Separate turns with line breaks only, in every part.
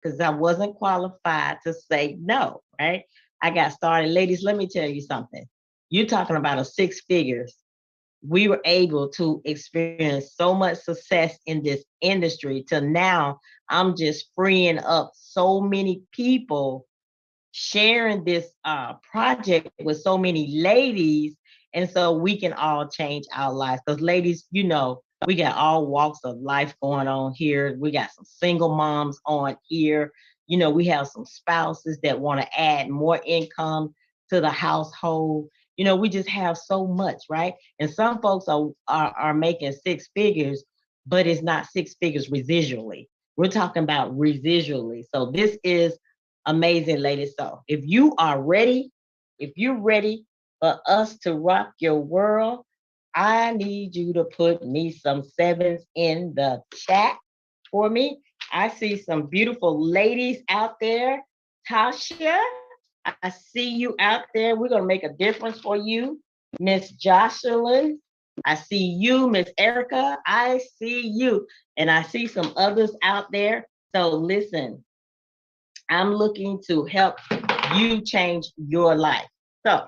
because I wasn't qualified to say no, right? I got started. Ladies, let me tell you something. You're talking about a six figures. We were able to experience so much success in this industry to now I'm just freeing up so many people sharing this project with so many ladies. And so we can all change our lives. Because, ladies, we got all walks of life going on here. We got some single moms on here. We have some spouses that want to add more income to the household. We just have so much, right? And some folks are making six figures, but it's not six figures residually. We're talking about residually. So this is amazing, ladies. So if you're ready for us to rock your world, I need you to put me some sevens in the chat for me. I see some beautiful ladies out there. Tasha, I see you out there. We're going to make a difference for you. Miss Jocelyn, I see you. Miss Erica, I see you. And I see some others out there. So listen, I'm looking to help you change your life. So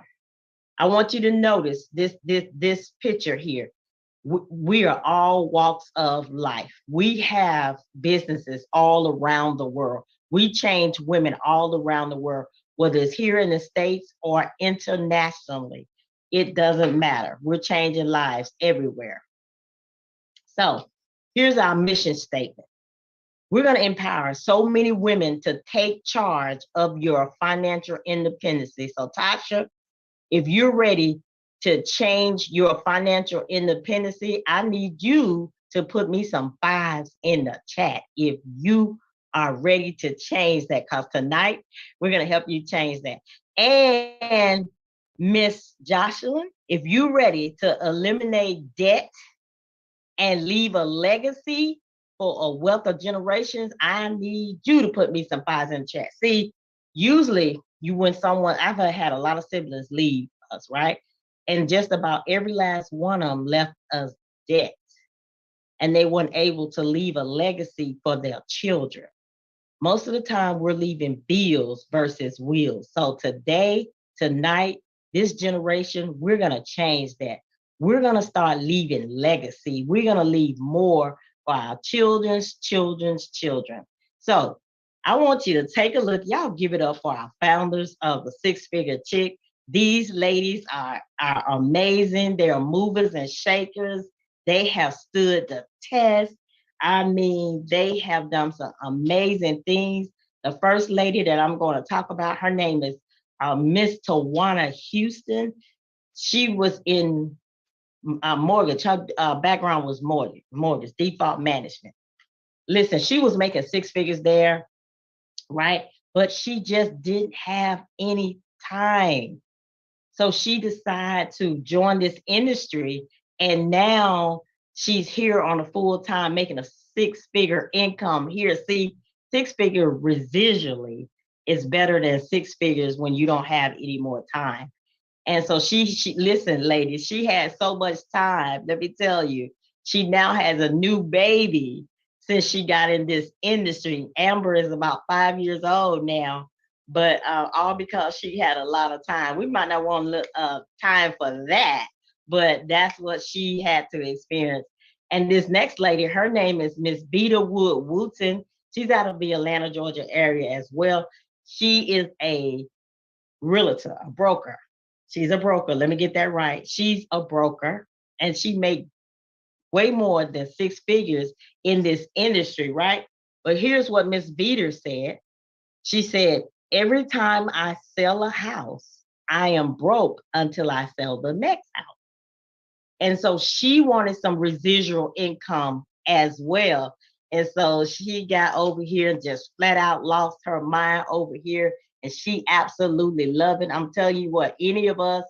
I want you to notice this picture here. We are all walks of life. We have businesses all around the world. We change women all around the world, whether it's here in the States or internationally. It doesn't matter. We're changing lives everywhere. So here's our mission statement. We're going to empower so many women to take charge of your financial independence. So, Tasha, if you're ready to change your financial independence, I need you to put me some fives in the chat if you are ready to change that, because tonight we're going to help you change that. And Miss Jocelyn, if you're ready to eliminate debt and leave a legacy for a wealth of generations, I need you to put me some fives in the chat. See, usually I've had a lot of siblings leave us, right? And just about every last one of them left us debt. And they weren't able to leave a legacy for their children. Most of the time, we're leaving bills versus wills. So tonight, this generation, we're going to change that. We're going to start leaving legacy. We're going to leave more for our children's children's children. So I want you to take a look. Y'all give it up for our founders of the Six Figure Chick. These ladies are amazing. They are movers and shakers. They have stood the test. I mean, they have done some amazing things. The first lady that I'm going to talk about, her name is Miss Tawana Houston. She was in mortgage. Her background was mortgage, default management. Listen, she was making six figures there, right? But she just didn't have any time. So she decided to join this industry, and now she's here on a full time making a six-figure income here. See, six-figure residually is better than six figures when you don't have any more time. And so she listen, ladies, she had so much time. Let me tell you, she now has a new baby since she got in this industry. Amber is about 5 years old now, but all because she had a lot of time. We might not want time for that, but that's what she had to experience. And this next lady, her name is Miss Beta Wood Wooten. She's out of the Atlanta, Georgia area as well. She is a realtor, a broker. She's a broker. Let me get that right. She's a broker, and she made way more than six figures in this industry, right? But here's what Miss Beater said. She said, every time I sell a house, I am broke until I sell the next house. And so she wanted some residual income as well. And so she got over here and just flat out lost her mind over here. And she absolutely loved it. I'm telling you what, any of us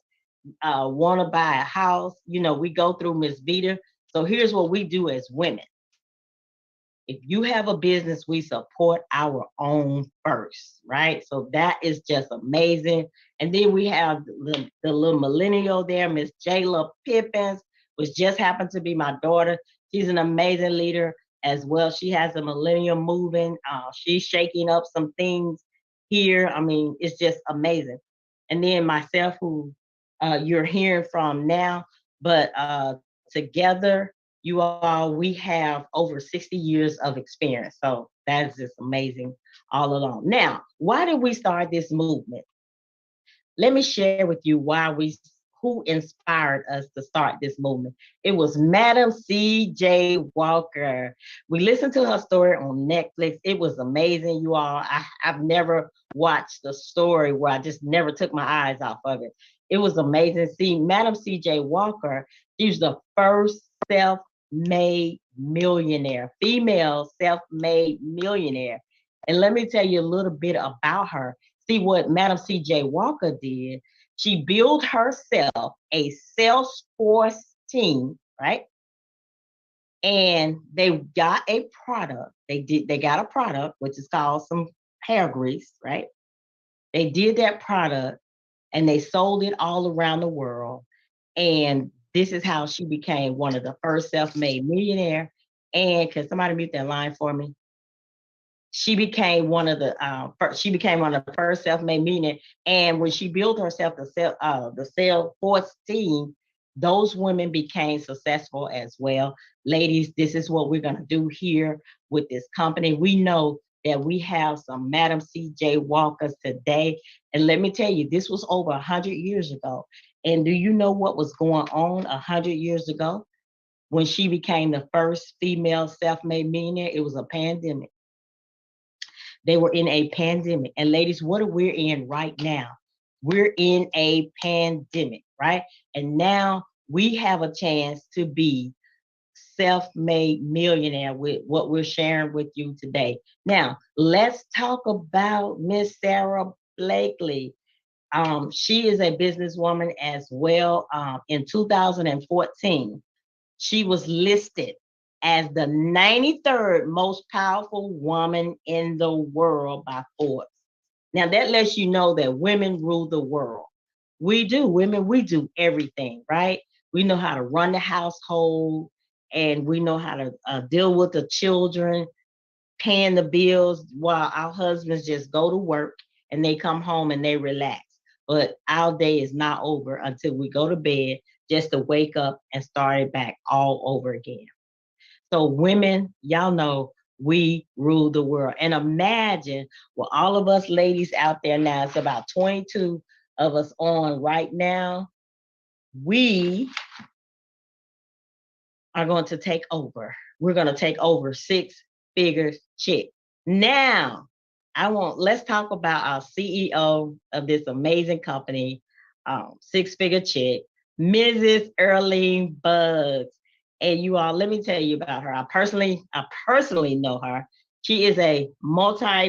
want to buy a house, we go through Miss Vita. So here's what we do as women. If you have a business, we support our own first, right? So that is just amazing. And then we have the little millennial there, Miss Jayla Pippins, which just happened to be my daughter. She's an amazing leader. as well. She has a millennium moving. She's shaking up some things here. I mean, it's just amazing. And then myself, who you're hearing from now, but together, you all, we have over 60 years of experience. So that's just amazing all along. Now, why did we start this movement? Let me share with you who inspired us to start this movement. It was Madam C.J. Walker. We listened to her story on Netflix. It was amazing, you all. I've never watched a story where I just never took my eyes off of it. It was amazing. See, Madam C.J. Walker, she was the first self-made millionaire, female self-made millionaire. And let me tell you a little bit about her. See what Madam C.J. Walker did. She built herself a Salesforce team, right? And they got a product. They got a product, which is called some hair grease, right? They did that product and they sold it all around the world. And this is how she became one of the first self-made millionaire. And can somebody mute that line for me? She became one of the first self-made millionaires. And when she built herself the Salesforce team, those women became successful as well. Ladies, this is what we're gonna do here with this company. We know that we have some Madam C.J. Walkers today, and let me tell you, this was over 100 years ago. And do you know what was going on 100 years ago when she became the first female self-made millionaire? It was a pandemic. They were in a pandemic. And ladies, what are we in right now? We're in a pandemic, right? And now we have a chance to be self-made millionaire with what we're sharing with you today. Now, let's talk about Miss Sarah Blakely. She is a businesswoman as well. In 2014, she was listed as the 93rd most powerful woman in the world by Forbes. Now, that lets you know that women rule the world. We do, women, we do everything, right? We know how to run the household, and we know how to deal with the children, paying the bills while our husbands just go to work and they come home and they relax. But our day is not over until we go to bed, just to wake up and start it back all over again. So women, y'all know we rule the world. And imagine with all of us ladies out there now, it's about 22 of us on right now. We are going to take over. We're going to take over Six Figure Chix. Now, let's talk about our CEO of this amazing company, Six Figure Chix, Mrs. Earlene Bugs. And you all, let me tell you about her. I personally know her. She is a multi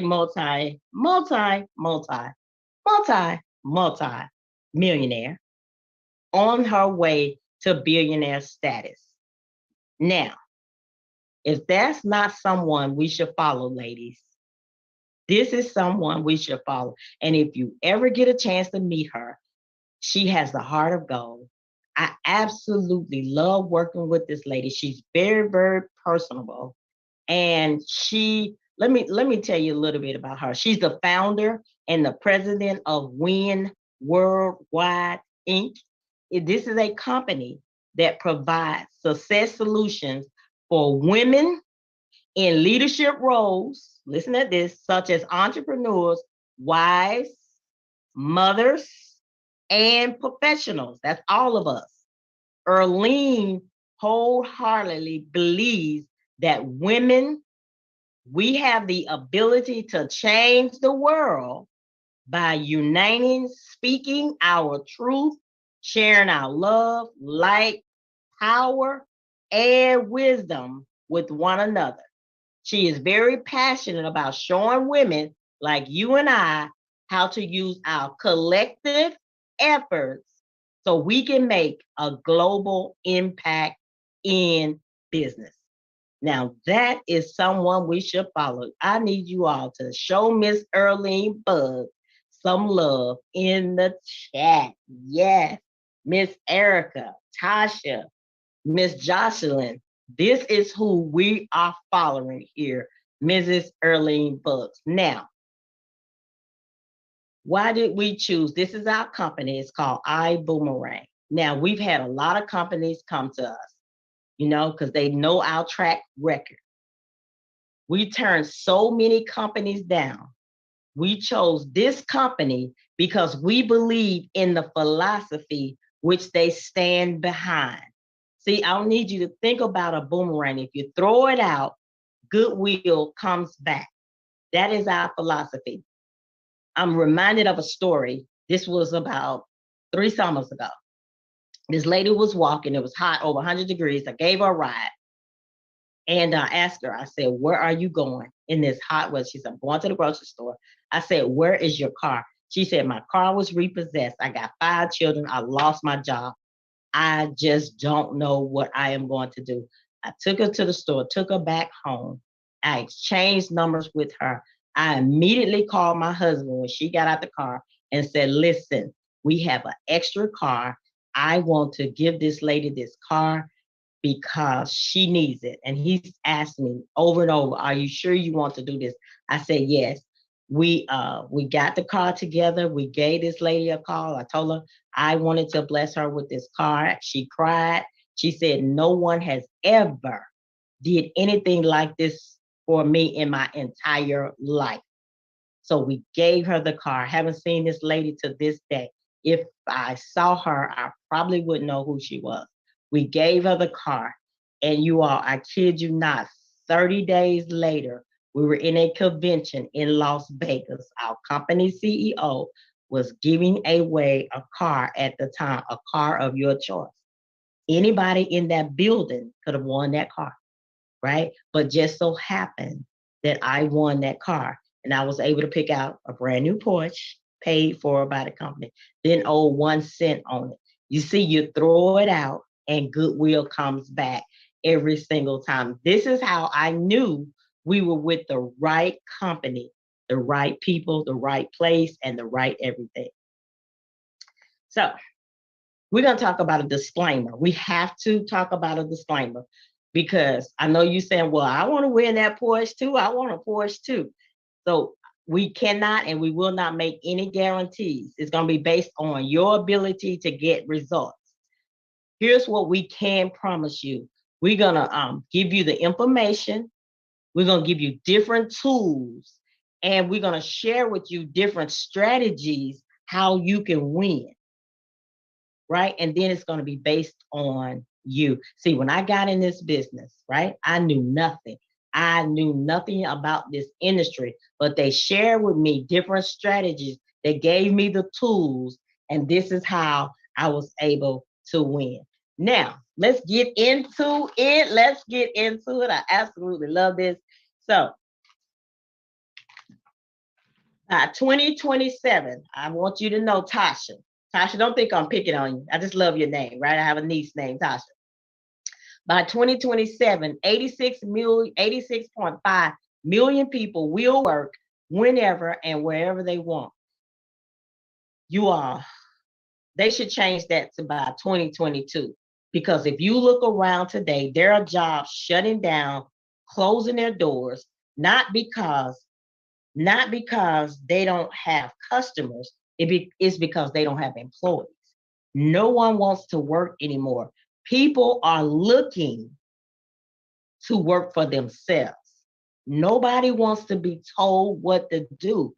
millionaire on her way to billionaire status. Now, if that's not someone we should follow, ladies, this is someone we should follow. And if you ever get a chance to meet her, she has the heart of gold. I absolutely love working with this lady. She's very, very personable. And let me tell you a little bit about her. She's the founder and the president of Win Worldwide Inc. This is a company that provides success solutions for women in leadership roles. Listen to this, such as entrepreneurs, wives, mothers, and professionals. That's all of us. Earlene wholeheartedly believes that women, we have the ability to change the world by uniting, speaking our truth, sharing our love, light, power, and wisdom with one another. She is very passionate about showing women like you and I how to use our collective efforts so we can make a global impact in business. Now, that is someone we should follow. I need you all to show Miss Earlene Bug some love in the chat. Yes, Miss Erica, Tasha, Miss Jocelyn, This is who we are following here, Mrs. Erlene Books. Now, why did we choose? This is our company. It's called iBoomerang. Now, we've had a lot of companies come to us, because they know our track record. We turned so many companies down. We chose this company because we believe in the philosophy which they stand behind. See, I don't need you to think about a boomerang. If you throw it out, goodwill comes back. That is our philosophy. I'm reminded of a story. This was about 3 summers ago. This lady was walking. It was hot, over 100 degrees. I gave her a ride. And I asked her, I said, where are you going in this hot weather? She said, I'm going to the grocery store. I said, where is your car? She said, my car was repossessed. I got 5 children. I lost my job. I just don't know what I am going to do. I took her to the store, took her back home. I exchanged numbers with her. I immediately called my husband when she got out the car and said, listen, we have an extra car. I want to give this lady this car because she needs it. And he's asked me over and over, are you sure you want to do this? I said, yes. We got the car together. We gave this lady a call. I told her I wanted to bless her with this car. She cried. She said, no one has ever did anything like this for me in my entire life. So we gave her the car. I haven't seen this lady to this day. If I saw her, I probably wouldn't know who she was. We gave her the car. And you all, I kid you not, 30 days later, we were in a convention in Las Vegas. Our company CEO was giving away a car at the time, a car of your choice. Anybody in that building could have won that car, right? But just so happened that I won that car and I was able to pick out a brand new Porsche paid for by the company, then owe 1 cent on it. You see, you throw it out and goodwill comes back every single time. This is how I knew we were with the right company, the right people, the right place, and the right everything. So we're going to talk about a disclaimer. We have to talk about a disclaimer because I know you saying, well, I want to win that Porsche too. I want a Porsche too. So we cannot and we will not make any guarantees. It's going to be based on your ability to get results. Here's what we can promise you. We're going to give you the information. We're going to give you different tools, and we're going to share with you different strategies how you can win, right? And then it's going to be based on you. See, when I got in this business, right, I knew nothing. I knew nothing about this industry, but they shared with me different strategies. They gave me the tools, and this is how I was able to win. Now, let's get into it. Let's get into it. I absolutely love this. So, 2027, I want you to know, Tasha. Tasha, don't think I'm picking on you. I just love your name, right? I have a niece named Tasha. By 2027, 86.5 million people will work whenever and wherever they want. You all, they should change that to by 2022. Because if you look around today, there are jobs shutting down, closing their doors, not because they don't have customers, it's because they don't have employees. No one wants to work anymore. People are looking to work for themselves. Nobody wants to be told what to do.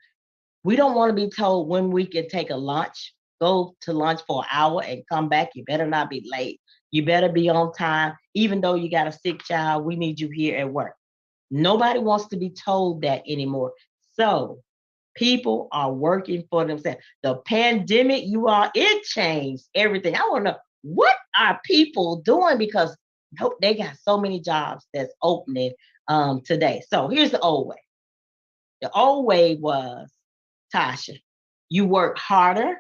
We don't want to be told when we can take a lunch, go to lunch for an hour and come back. You better not be late. You better be on time. Even though you got a sick child, we need you here at work. Nobody wants to be told that anymore. So people are working for themselves. The pandemic, it changed everything. I want to know, what are people doing? Because they got so many jobs that's opening today. So here's the old way. The old way was, Tasha, you work harder,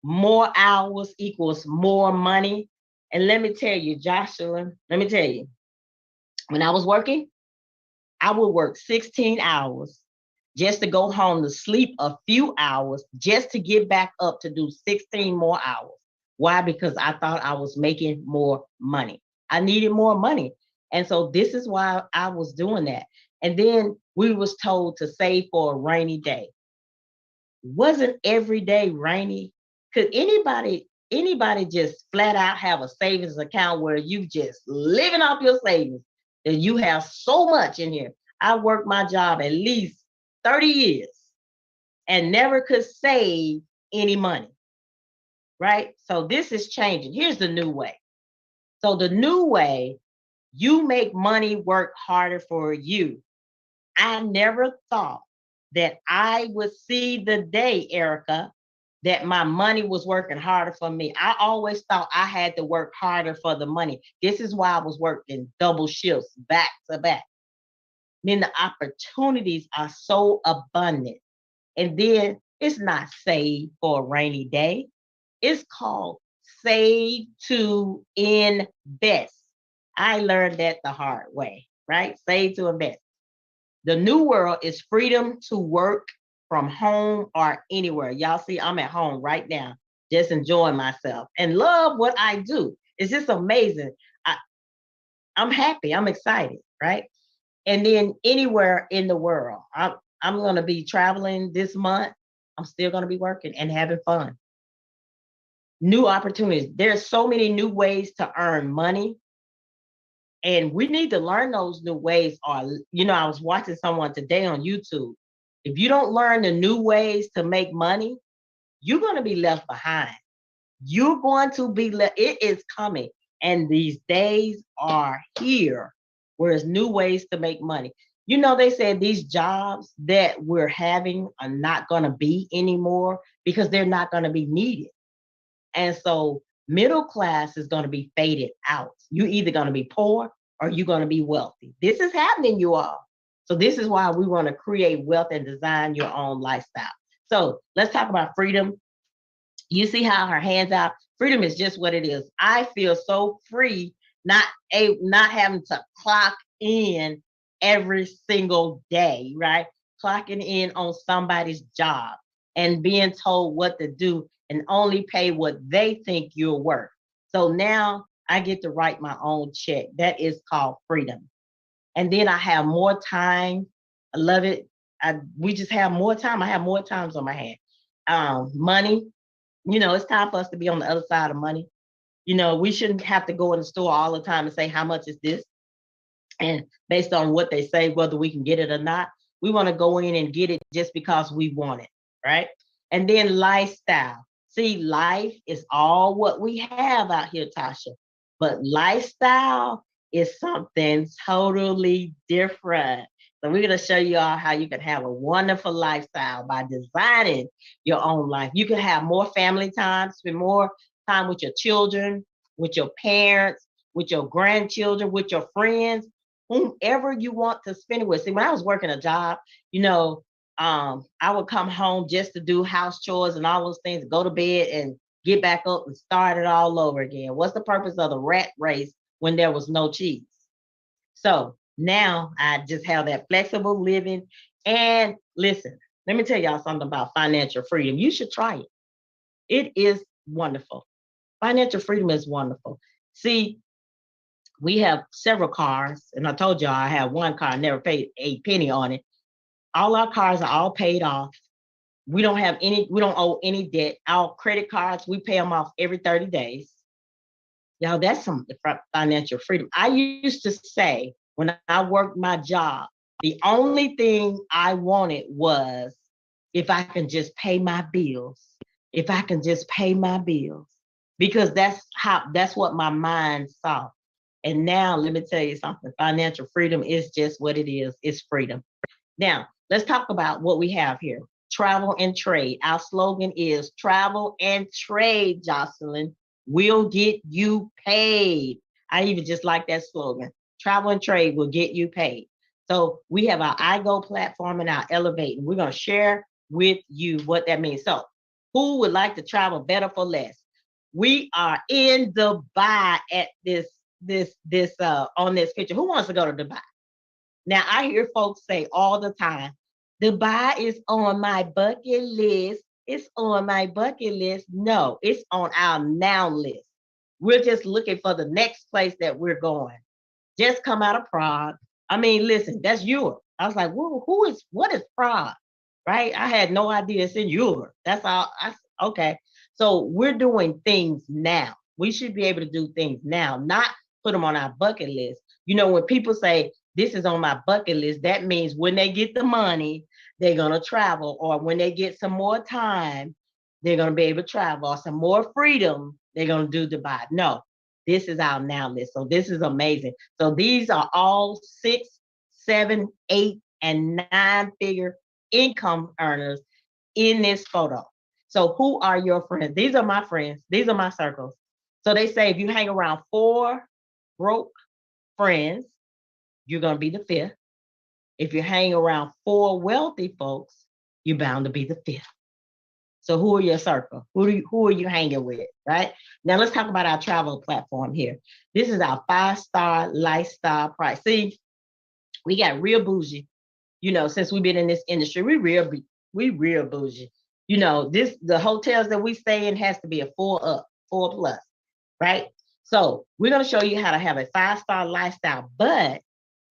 more hours equals more money. And let me tell you, Joshua, when I was working, I would work 16 hours just to go home to sleep a few hours, just to get back up to do 16 more hours. Why? Because I thought I was making more money. I needed more money. And so this is why I was doing that. And then we was told to save for a rainy day. Wasn't every day rainy? Could anybody just flat out have a savings account where you just living off your savings and you have so much in here? I worked my job at least 30 years and never could save any money, right? So this is changing. Here's the new way. So the new way, you make money work harder for you. I never thought that I would see the day, Erica, that my money was working harder for me. I always thought I had to work harder for the money. This is why I was working double shifts back to back. Then the opportunities are so abundant. And then it's not save for a rainy day. It's called save to invest. I learned that the hard way, right? Save to invest. The new world is freedom to work from home or anywhere. Y'all see, I'm at home right now, just enjoying myself and love what I do. It's just amazing. I, I'm happy. I'm excited, right? And then anywhere in the world, I'm going to be traveling this month. I'm still going to be working and having fun. New opportunities. There's so many new ways to earn money, and we need to learn those new ways. Or, I was watching someone today on YouTube. If you don't learn the new ways to make money, you're going to be left behind. You're going to be left. It is coming. And these days are here where there's new ways to make money. They said these jobs that we're having are not going to be anymore because they're not going to be needed. And so middle class is going to be faded out. You're either going to be poor or you're going to be wealthy. This is happening, you all. So this is why we want to create wealth and design your own lifestyle. So let's talk about freedom. You see how her hands out? Freedom is just what it is. I feel so free, not having to clock in every single day, right? Clocking in on somebody's job and being told what to do and only pay what they think you're worth. So now I get to write my own check. That is called freedom. And then I have more time. I love it. We just have more time. I have more times on my hand. Money. It's time for us to be on the other side of money. We shouldn't have to go in the store all the time and say, how much is this? And based on what they say, whether we can get it or not, we want to go in and get it just because we want it, right? And then lifestyle. See, life is all what we have out here, Tasha. But lifestyle is something totally different. So we're going to show you all how you can have a wonderful lifestyle by designing your own life. You can have more family time, spend more time with your children, with your parents, with your grandchildren, with your friends, whomever you want to spend it with. See, when I was working a job, I would come home just to do house chores and all those things, go to bed and get back up and start it all over again. What's the purpose of the rat race when there was no cheese? So now I just have that flexible living. And listen, let me tell y'all something about financial freedom. You should try it. It is wonderful. Financial freedom is wonderful. See, we have several cars, and I told y'all I have one car, I never paid a penny on it. All our cars are all paid off. We don't owe any debt. Our credit cards, we pay them off every 30 days. Y'all, that's some financial freedom. I used to say when I worked my job, the only thing I wanted was if I can just pay my bills. If I can just pay my bills. Because that's what my mind saw. And now let me tell you something. Financial freedom is just what it is. It's freedom. Now, let's talk about what we have here. Travel and trade. Our slogan is travel and trade, Jocelyn, will get you paid. I even just like that slogan. Travel and trade will get you paid. So we have our iGo platform and our Elevate, and we're going to share with you what that means. So who would like to travel better for less? We are in Dubai at this on this picture. Who wants to go to Dubai? Now, I hear folks say all the time, Dubai is on my bucket list. It's on my bucket list. No, it's on our now list. We're just looking for the next place that we're going. Just come out of Prague. I mean, listen, that's Europe. I was like, whoa, what is Prague? Right? I had no idea it's in Europe. That's all. Okay. So we're doing things now. We should be able to do things now, not put them on our bucket list. You know, when people say this is on my bucket list, that means when they get the money, they're going to travel, or when they get some more time, they're going to be able to travel, or some more freedom, they're going to do Dubai. No, this is our now list. So this is amazing. So these are all 6, 7, 8, and 9-figure income earners in this photo. So who are your friends? These are my friends. These are my circles. So they say if you hang around 4 broke friends, you're going to be the 5th. If you hang around 4 wealthy folks, you're bound to be the 5th. So who are your circle? Who are you hanging with, right? Now let's talk about our travel platform here. This is our 5-star lifestyle price. See, we got real bougie. You know, since we've been in this industry, we real bougie. You know, the hotels that we stay in has to be a 4 plus, right? So we're gonna show you how to have a 5-star lifestyle, but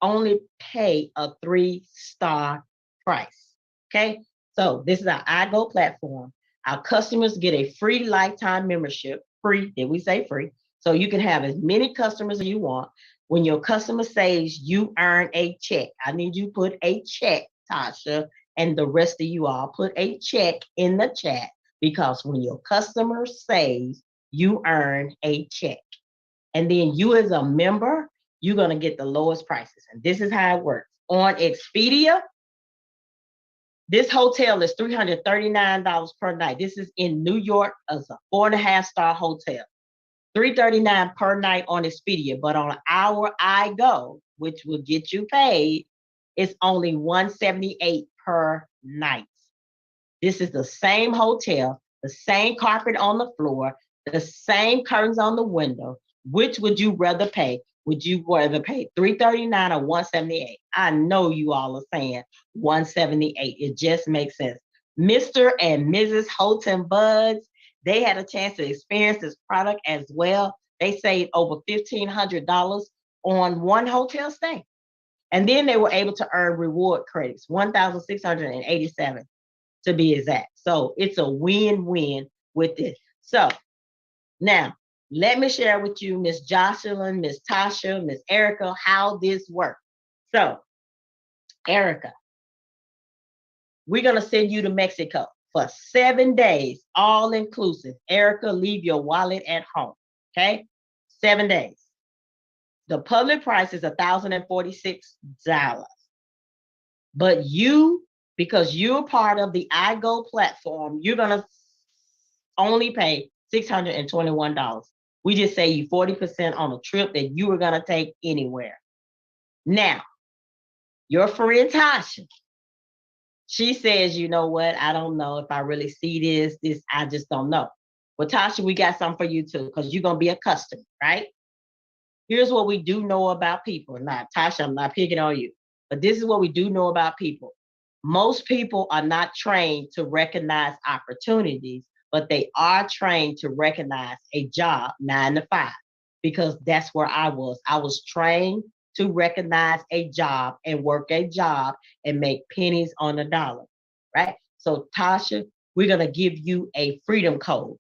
only pay a 3-star price. Okay. So this is our iGo platform. Our customers get a free lifetime membership. Free, did we say free? So you can have as many customers as you want. When your customer saves, you earn a check. I need you to put a check, Tasha, and the rest of you all put a check in the chat, because when your customer saves, you earn a check. And then you as a member, you're going to get the lowest prices. And this is how it works. On Expedia, this hotel is $339 per night. This is in New York as a 4.5-star hotel. $339 per night on Expedia, but on our iGo, which will get you paid, it's only $178 per night. This is the same hotel, the same carpet on the floor, the same curtains on the window. Which would you rather pay? Would you rather pay $339 or $178? I know you all are saying $178. It just makes sense. Mr. and Mrs. Houghton Buds, they had a chance to experience this product as well. They saved over $1,500 on one hotel stay. And then they were able to earn reward credits, 1,687 to be exact. So it's a win-win with this. So now, let me share with you, Miss Jocelyn, Miss Tasha, Miss Erica, how this works. So, Erica, we're going to send you to Mexico for 7 days, all inclusive. Erica, leave your wallet at home. Okay? 7 days. The public price is $1,046. But you, because you're part of the iGo platform, you're going to only pay $621. We just say you 40% on a trip that you were going to take anywhere. Now, your friend Tasha, she says, you know what? I don't know if I really see this, I just don't know. Well, Tasha, we got something for you too, because you're going to be a customer, right? Here's what we do know about people. Now, Tasha, I'm not picking on you, but this is what we do know about people. Most people are not trained to recognize opportunities, but they are trained to recognize a job 9 to 5, because that's where I was. I was trained to recognize a job and work a job and make pennies on the dollar, right? So Tasha, we're going to give you a freedom code,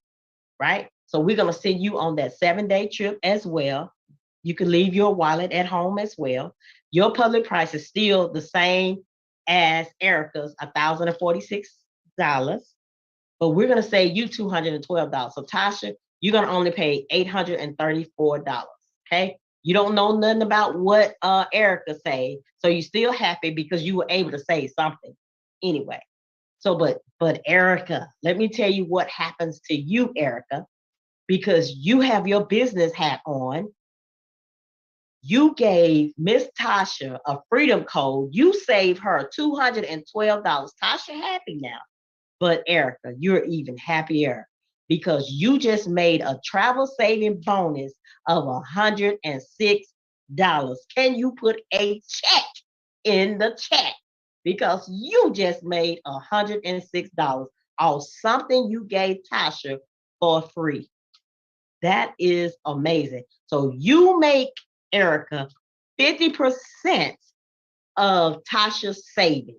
right? So we're going to send you on that 7-day trip as well. You can leave your wallet at home as well. Your public price is still the same as Erica's, $1,046. But we're going to save you $212. So Tasha, you're going to only pay $834. Okay. You don't know nothing about what Erica saved. So you're still happy because you were able to save something anyway. So, but Erica, let me tell you what happens to you, Erica, because you have your business hat on. You gave Miss Tasha a freedom code. You saved her $212. Tasha happy now. But Erica, you're even happier because you just made a travel saving bonus of $106. Can you put a check in the chat? Because you just made $106 off something you gave Tasha for free. That is amazing. So you make, Erica, 50% of Tasha's savings.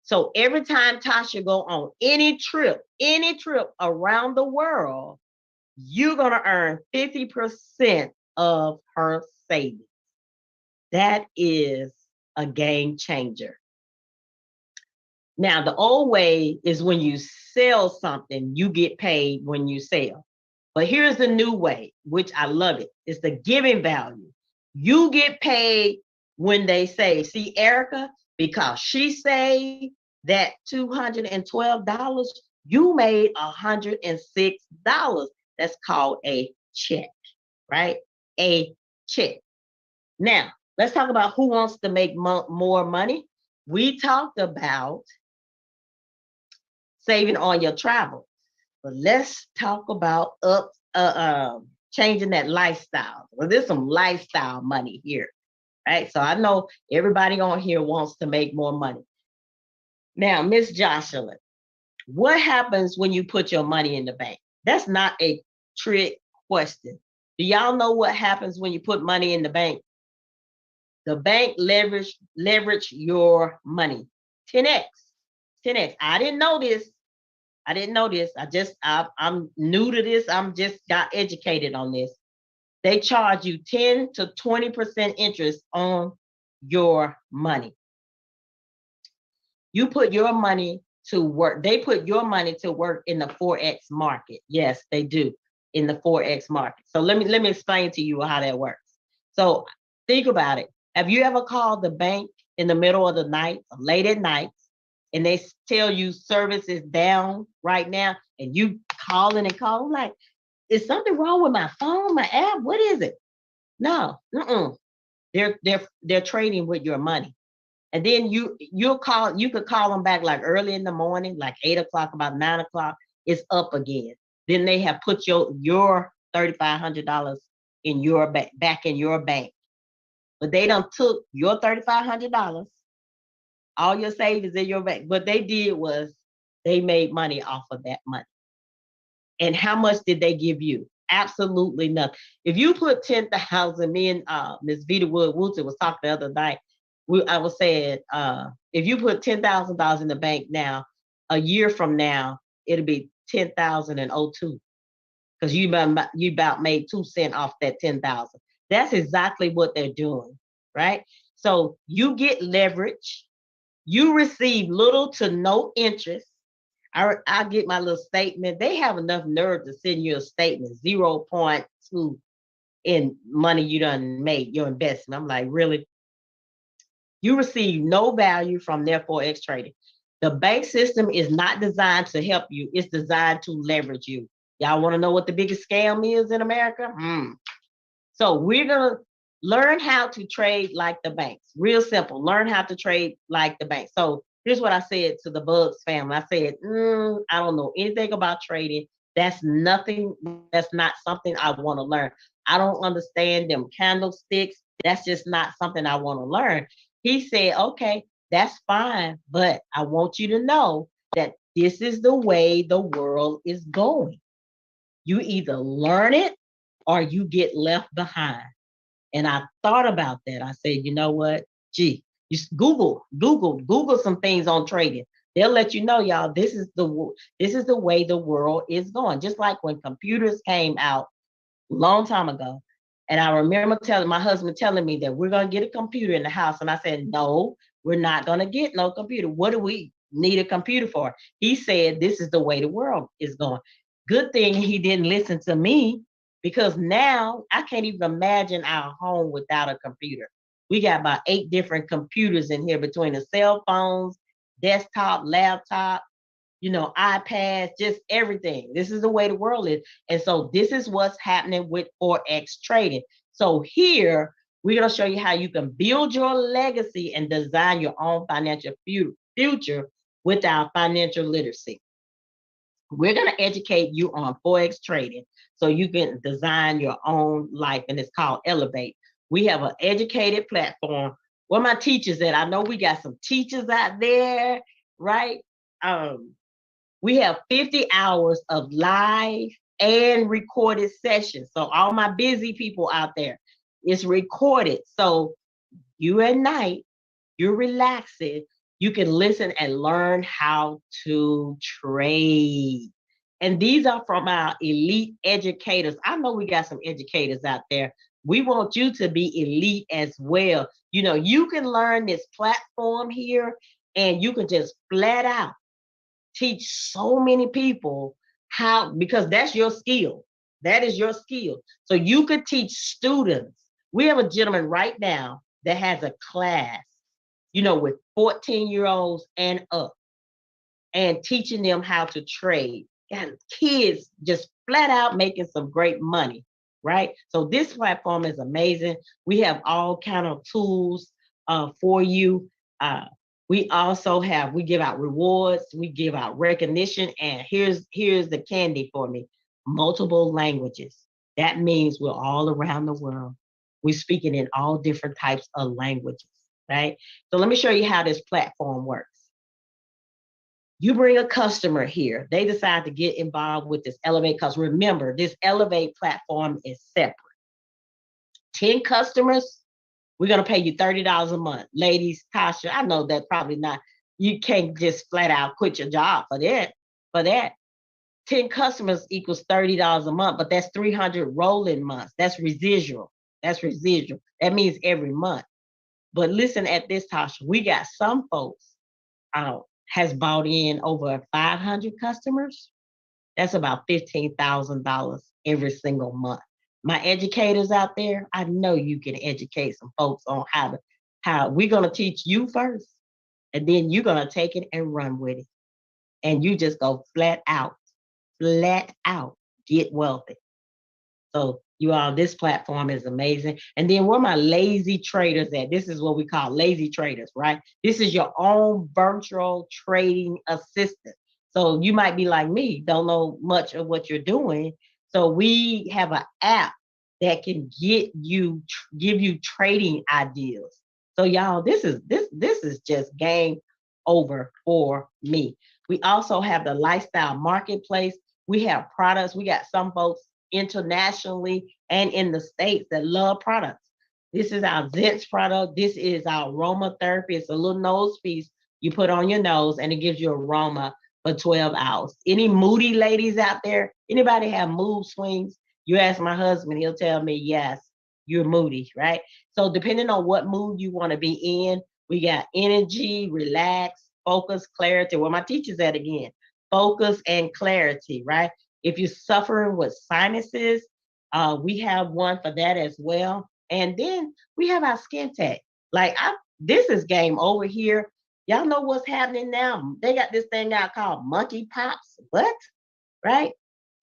So every time Tasha go on any trip around the world, you're going to earn 50% of her savings. That is a game changer. Now, the old way is when you sell something, you get paid when you sell. But here's the new way, which I love it. It's the giving value. You get paid when they save. See, Erica, because she saved that $212, you made $106. That's called a check, right? A check. Now, let's talk about who wants to make more money. We talked about saving on your travel. But let's talk about changing that lifestyle. Well, there's some lifestyle money here, right? So I know everybody on here wants to make more money. Now, Miss Jocelyn, what happens when you put your money in the bank? That's not a trick question. Do y'all know what happens when you put money in the bank? The bank leverage your money. 10x. 10x. I didn't know this. I'm new to this. I'm just got educated on this. They charge you 10 to 20% interest on your money. You put your money to work. They put your money to work in the Forex market. Yes, they do, in the Forex market. So let me explain to you how that works. So think about it. Have you ever called the bank in the middle of the night, late at night, and they tell you service is down right now, and you calling and calling like, is something wrong with my phone, my app? What is it? No, they're trading with your money. And then you could call them back like early in the morning, like 8 o'clock, about 9 o'clock, it's up again. Then they have put your $3,500 in your back in your bank. But they done took your $3,500, all your savings in your bank. What they did was they made money off of that money. And how much did they give you? Absolutely nothing. If you put 10,000, me and Ms. Vita Wood-Woodson was talking the other night. I was saying, if you put $10,000 in the bank now, a year from now, it'll be 10,002, because you about made 2 cents off that 10,000. That's exactly what they're doing, right? So you get leverage, you receive little to no interest. I get my little statement. They have enough nerve to send you a statement, 0.2 in money you done made, your investment. I'm like, really? You receive no value from their Forex trading. The bank system is not designed to help you. It's designed to leverage you. Y'all want to know what the biggest scam is in America? So we're going to learn how to trade like the banks. Real simple. Learn how to trade like the banks. So here's what I said to the Bugs family. I said, I don't know anything about trading. That's nothing. That's not something I want to learn. I don't understand them candlesticks. That's just not something I want to learn. He said, okay, that's fine. But I want you to know that this is the way the world is going. You either learn it or you get left behind. And I thought about that. I said, you know what? Gee, just Google some things on trading. They'll let you know, y'all, this is the way the world is going. Just like when computers came out a long time ago. And I remember telling my husband telling me that we're gonna get a computer in the house. And I said, no, we're not gonna get no computer. What do we need a computer for? He said, this is the way the world is going. Good thing he didn't listen to me, because now I can't even imagine our home without a computer. We got about 8 different computers in here, between the cell phones, desktop, laptop, iPads, just everything. This is the way the world is. And so this is what's happening with Forex trading. So here, we're going to show you how you can build your legacy and design your own financial future with our financial literacy. We're going to educate you on Forex trading so you can design your own life, and it's called Elevate. We have an educated platform. Where my teachers at? I know we got some teachers out there, right? We have 50 hours of live and recorded sessions. So all my busy people out there, it's recorded. So you at night, you're relaxing, you can listen and learn how to trade. And these are from our elite educators. I know we got some educators out there. We want you to be elite as well. You know, you can learn this platform here and you can just flat out teach so many people how, because that's your skill. That is your skill. So you could teach students. We have a gentleman right now that has a class, you know, with 14-year-olds and up and teaching them how to trade. And kids just flat out making some great money, right? So this platform is amazing. We have all kind of tools for you. Uh, we also have, we give out rewards, we give out recognition, and here's the candy for me: multiple languages. That means we're all around the world. We're speaking in all different types of languages, right? So let me show you how this platform works. You bring a customer here, they decide to get involved with this Elevate, because remember, this Elevate platform is separate. 10 customers, we're going to pay you $30 a month. Ladies, Tasha, I know that probably not, you can't just flat out quit your job for that. For that, 10 customers equals $30 a month, but that's 300 rolling months. That's residual. That's residual. That means every month. But listen at this, Tasha. We got some folks has bought in over 500 customers. That's about $15,000 every single month. My educators out there, I know you can educate some folks on how we're going to teach you first, and then you're going to take it and run with it. And you just go flat out, get wealthy. So you all, this platform is amazing. And then where my lazy traders at? This is what we call lazy traders, right? This is your own virtual trading assistant. So you might be like me, don't know much of what you're doing. So we have an app that can give you trading ideas. So y'all, this is just game over for me. We also have the lifestyle marketplace. We have products. We got some folks internationally and in the States that love products. This is our Zents product. This is our aromatherapy. It's a little nose piece you put on your nose and it gives you aroma for 12 hours. Any moody ladies out there? Anybody have mood swings? You ask my husband, he'll tell me, yes, you're moody, right? So depending on what mood you want to be in, we got energy, relax, focus, clarity. Where my teacher's at again. Focus and clarity, right? If you're suffering with sinuses, we have one for that as well. And then we have our skin tech. This is game over here. Y'all know what's happening now. They got this thing out called monkey pops. What? Right?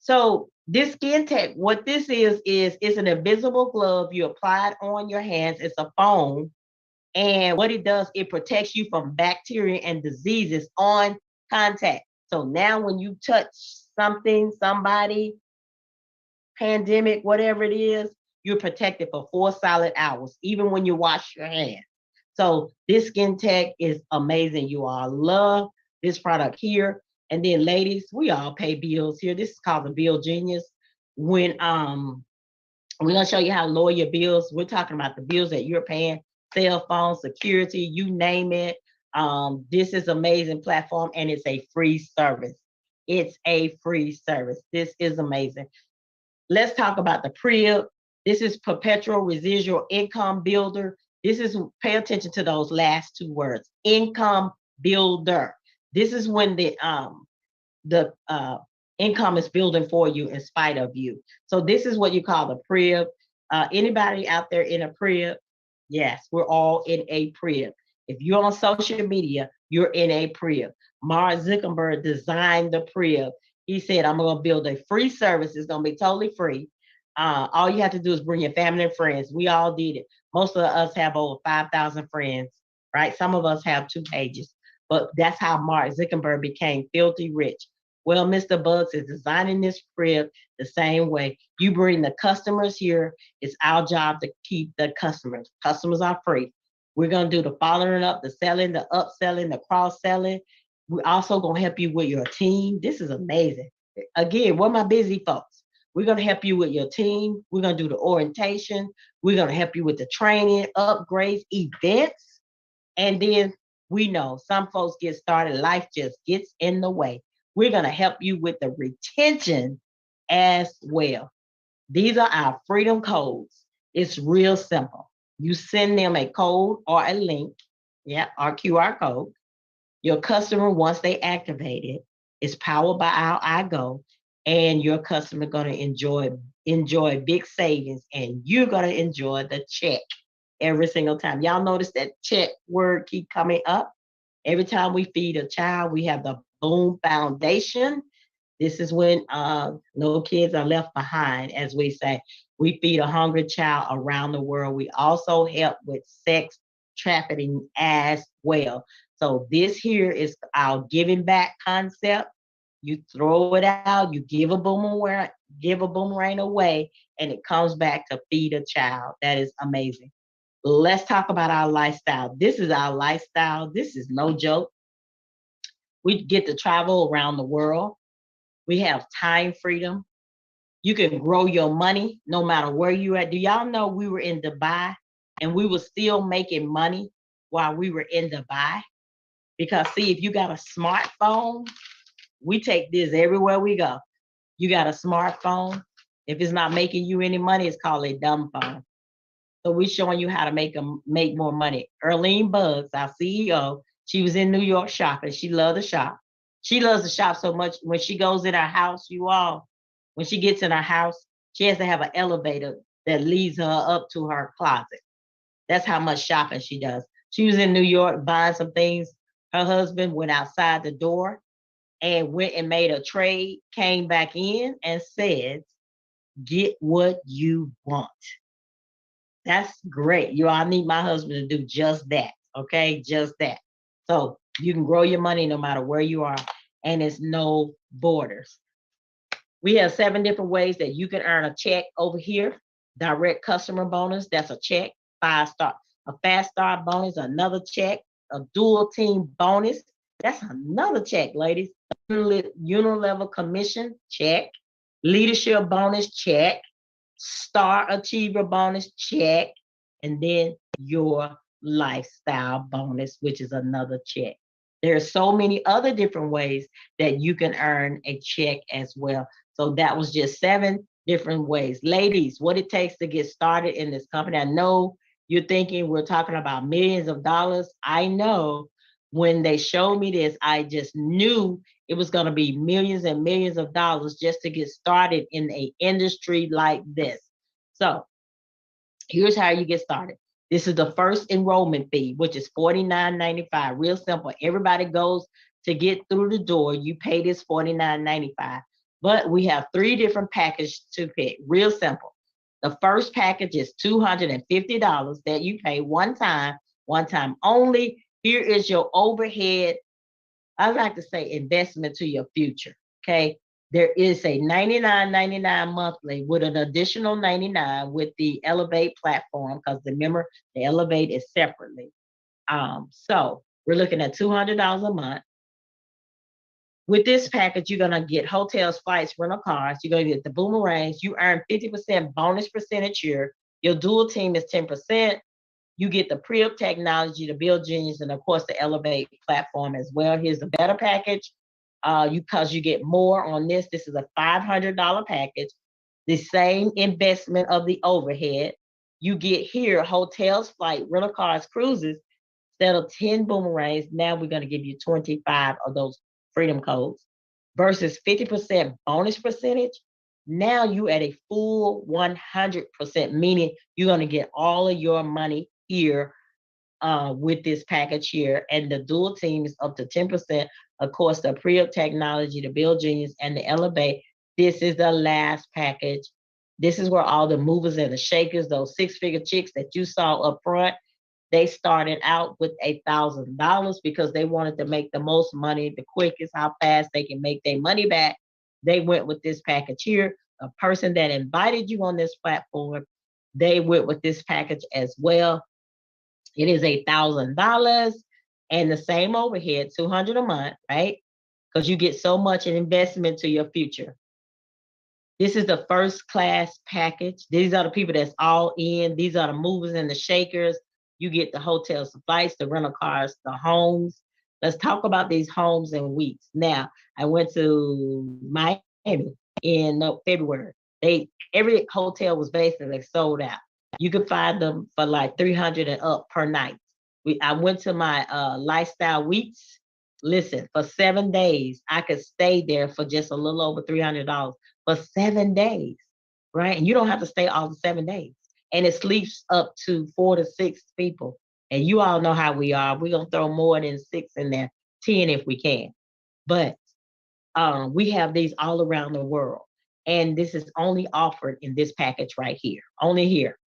So this skin tech, what this is it's an invisible glove. You apply it on your hands. It's a foam. And what it does, it protects you from bacteria and diseases on contact. So now when you touch something, somebody, pandemic, whatever it is, you're protected for 4 solid hours, even when you wash your hands. So this skin tech is amazing. You all love this product here. And then ladies, we all pay bills here. This is called the Bill Genius. When we're gonna show you how to lower your bills. We're talking about the bills that you're paying, cell phone, security, you name it. This is amazing platform and it's a free service. It's a free service. This is amazing. Let's talk about the PRIB. This is perpetual residual income builder. This is, pay attention to those last 2 words, income builder. This is when the income is building for you in spite of you. So this is what you call the PRIB. Anybody out there in a PRIB? Yes, we're all in a PRIB. If you're on social media, you're in a PRIB. Mark Zuckerberg designed the PRIB. He said, I'm going to build a free service. It's going to be totally free. All you have to do is bring your family and friends. We all did it. Most of us have over 5,000 friends, right? Some of us have 2 pages. But that's how Mark Zuckerberg became filthy rich. Well, Mr. Bugs is designing this PRIB the same way. You bring the customers here. It's our job to keep the customers. Customers are free. We're going to do the following up, the selling, the upselling, the cross-selling. We're also going to help you with your team. This is amazing. Again, where my busy folks? We're going to help you with your team. We're going to do the orientation. We're going to help you with the training, upgrades, events. And then we know some folks get started, life just gets in the way. We're going to help you with the retention as well. These are our freedom codes. It's real simple. You send them a code or a link, yeah, or QR code. Your customer, once they activate it, is powered by our iGo, and your customer going to enjoy big savings, and you're going to enjoy the check every single time. Y'all notice that check word keep coming up. Every time we feed a child, we have the Boom Foundation. This is when no kids are left behind, as we say. We feed a hungry child around the world. We also help with sex trafficking as well. So this here is our giving back concept. You throw it out, you give a boomerang away, and it comes back to feed a child. That is amazing. Let's talk about our lifestyle. This is our lifestyle. This is no joke. We get to travel around the world. We have time freedom. You can grow your money no matter where you at. Do y'all know we were in Dubai and we were still making money while we were in Dubai? Because see, if you got a smartphone, we take this everywhere we go. You got a smartphone. If it's not making you any money, it's called a dumb phone. So we're showing you how to make more money. Erlene Buggs, our CEO, she was in New York shopping. She loved to shop. She loves to shop so much. When she goes in her house, when she gets in her house, she has to have an elevator that leads her up to her closet. That's how much shopping she does. She was in New York buying some things. Her husband went outside the door and went and made a trade, came back in and said, "Get what you want." That's great. I need my husband to do just that. Okay, just that. So you can grow your money no matter where you are, and it's no borders. We have 7 different ways that you can earn a check over here. Direct customer bonus, that's a check. 5-star. A fast start bonus, another check. A dual team bonus, that's another check, ladies. Unilevel commission, check. Leadership bonus, check. Star achiever bonus, check. And then your lifestyle bonus, which is another check. There are so many other different ways that you can earn a check as well. So that was just 7 different ways. Ladies, what it takes to get started in this company. I know you're thinking we're talking about millions of dollars. I know when they showed me this, I just knew it was going to be millions and millions of dollars just to get started in an industry like this. So here's how you get started. This is the first enrollment fee, which is $49.95. Real simple. Everybody goes to get through the door. You pay this $49.95. But we have 3 different packages to pick. Real simple. The first package is $250 that you pay one time only. Here is your overhead. I like to say investment to your future. Okay. There is a $99.99 monthly with an additional $99 with the Elevate platform, because remember, the Elevate is separately. So we're looking at $200 a month. With this package, you're going to get hotels, flights, rental cars. You're going to get the boomerangs. You earn 50% bonus percentage here. Your dual team is 10%. You get the pre-op technology, the Build Genius, and of course the Elevate platform as well. Here's the better package. Because you get more on this. This is a $500 package. The same investment of the overhead. You get here hotels, flight, rental cars, cruises. Instead of 10 boomerangs, now we're going to give you 25 of those freedom codes versus 50% bonus percentage. Now you at a full 100%, meaning you're going to get all of your money here with this package here. And the dual team is up to 10%. Of course, the pre-op technology, the Build Genius, and the Elevate. This is the last package. This is where all the movers and the shakers, those 6-figure chicks that you saw up front, they started out with $1,000 because they wanted to make the most money, the quickest, how fast they can make their money back. They went with this package here. A person that invited you on this platform, they went with this package as well. It is $1,000 and the same overhead, $200 a month, right? Because you get so much in investment to your future. This is the first class package. These are the people that's all in. These are the movers and the shakers. You get the hotels, the flights, the rental cars, the homes. Let's talk about these homes and weeks. Now, I went to Miami in February. Every hotel was basically sold out. You could find them for like 300 and up per night. I went to my lifestyle weeks. Listen, for 7 days, I could stay there for just a little over $300 for 7 days, right? And you don't have to stay all the 7 days. And it sleeps up to 4 to 6 people. And you all know how we are. We're gonna throw more than six in there, 10 if we can. But we have these all around the world. And this is only offered in this package right here, only here.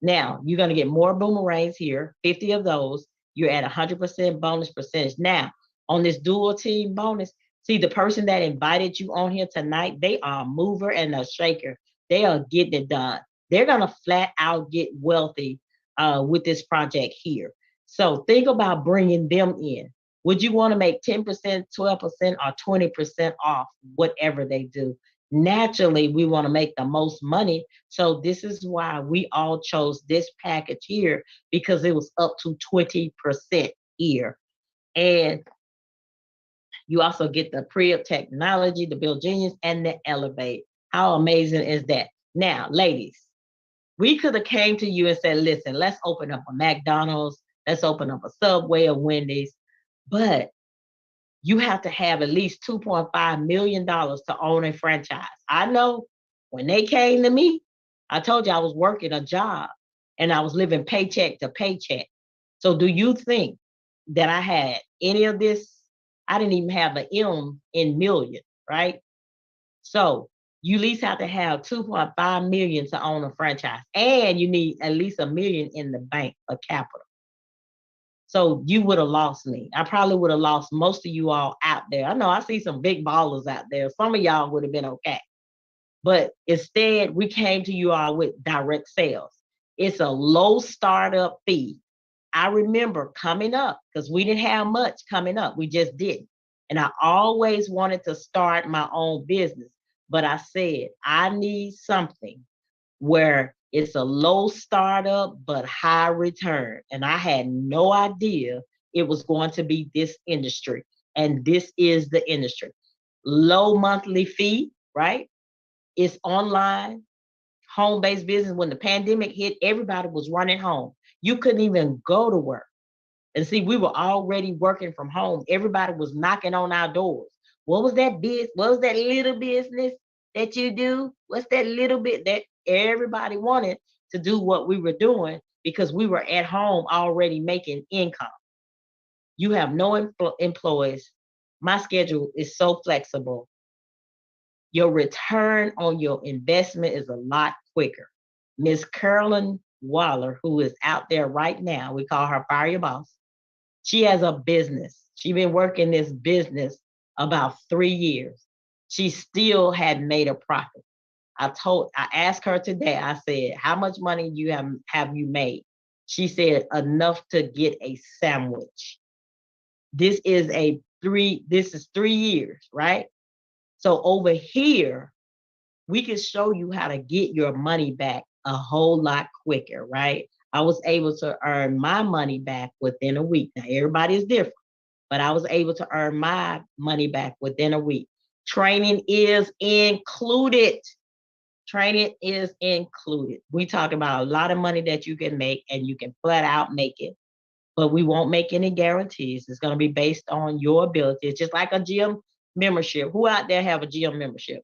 Now, you're going to get more boomerangs here, 50 of those. You're at 100% bonus percentage. Now, on this dual team bonus, see the person that invited you on here tonight, they are a mover and a shaker. They are getting it done. They're going to flat out get wealthy with this project here. So think about bringing them in. Would you want to make 10%, 12%, or 20% off whatever they do? Naturally, we want to make the most money. So this is why we all chose this package here, because it was up to 20% here. And you also get the pre-up technology, the Build Genius, and the Elevate. How amazing is that? Now, ladies, we could have came to you and said, listen, let's open up a McDonald's, let's open up a Subway or Wendy's, but you have to have at least $2.5 million to own a franchise. I know when they came to me, I told you I was working a job and I was living paycheck to paycheck. So do you think that I had any of this? I didn't even have an M in million, right? So you at least have to have 2.5 million to own a franchise. And you need at least $1 million in the bank of capital. So you would have lost me. I probably would have lost most of you all out there. I know I see some big ballers out there. Some of y'all would have been okay. But instead, we came to you all with direct sales. It's a low startup fee. I remember coming up because we didn't have much coming up. We just didn't. And I always wanted to start my own business. But I said, I need something where it's a low startup but high return. And I had no idea it was going to be this industry. And this is the industry. Low monthly fee, right? It's online, home-based business. When the pandemic hit, everybody was running home. You couldn't even go to work. And see, we were already working from home. Everybody was knocking on our doors. What was that biz? What was that little business that you do? What's that little bit that everybody wanted to do what we were doing because we were at home already making income? You have no employees. My schedule is so flexible. Your return on your investment is a lot quicker. Miss Carolyn Waller, who is out there right now, we call her Fire Your Boss. She has a business. She's been working this business about 3 years. She still hadn't made a profit. I asked her today, I said, how much money have you made? She said, enough to get a sandwich. This is 3 years, right? So over here, we can show you how to get your money back a whole lot quicker, right? I was able to earn my money back within a week. Now, everybody is different, but I was able to earn my money back within a week. Training is included. Training is included. We talk about a lot of money that you can make, and you can flat out make it, but we won't make any guarantees. It's going to be based on your ability. It's just like a gym membership. Who out there have a gym membership?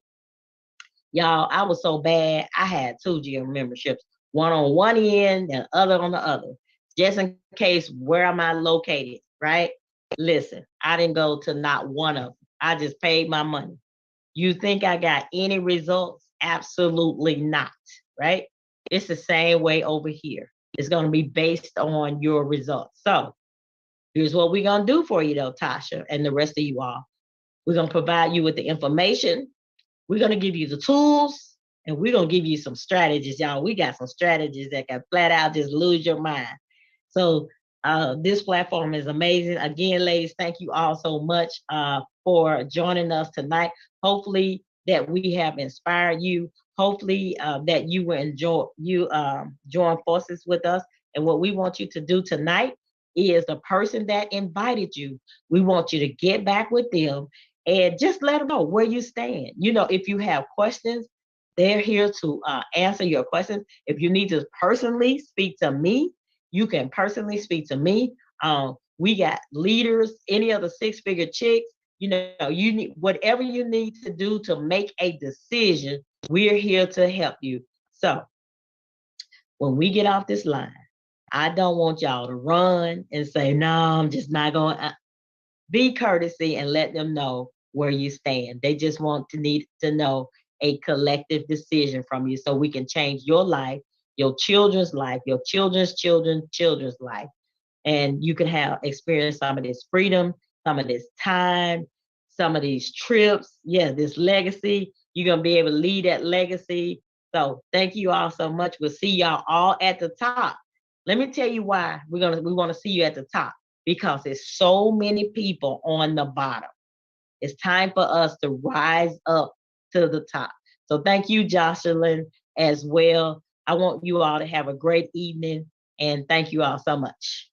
Y'all, I was so bad. I had 2 gym memberships, one on one end and other on the other, just in case where am I located, right? Listen, I didn't go to not one of them. I just paid my money. You think I got any results? Absolutely not, right? It's the same way over here. It's going to be based on your results. So here's what we're going to do for you, though, Tasha, and the rest of you all. We're going to provide you with the information. We're going to give you the tools, and we're going to give you some strategies, y'all. We got some strategies that can flat out just lose your mind. So this platform is amazing. Again, ladies, thank you all so much for joining us tonight. Hopefully that we have inspired you. Hopefully that you will enjoy you join forces with us. And what we want you to do tonight is the person that invited you. We want you to get back with them and just let them know where you stand. You know, if you have questions, they're here to answer your questions. If you need to personally speak to me, you can personally speak to me. We got leaders, any of the six-figure chicks. You know, you need whatever you need to do to make a decision. We're here to help you. So when we get off this line, I don't want y'all to run and say, no, I'm just not going. Be courtesy and let them know where you stand. They just want to need to know a collective decision from you so we can change your life, your children's life, your children's life. And you can have experience some of this freedom, some of this time, some of these trips. Yeah, this legacy. You're gonna be able to lead that legacy. So thank you all so much. We'll see y'all all at the top. Let me tell you why we want to see you at the top, because there's so many people on the bottom. It's time for us to rise up to the top. So thank you, Jocelyn, as well. I want you all to have a great evening, and thank you all so much.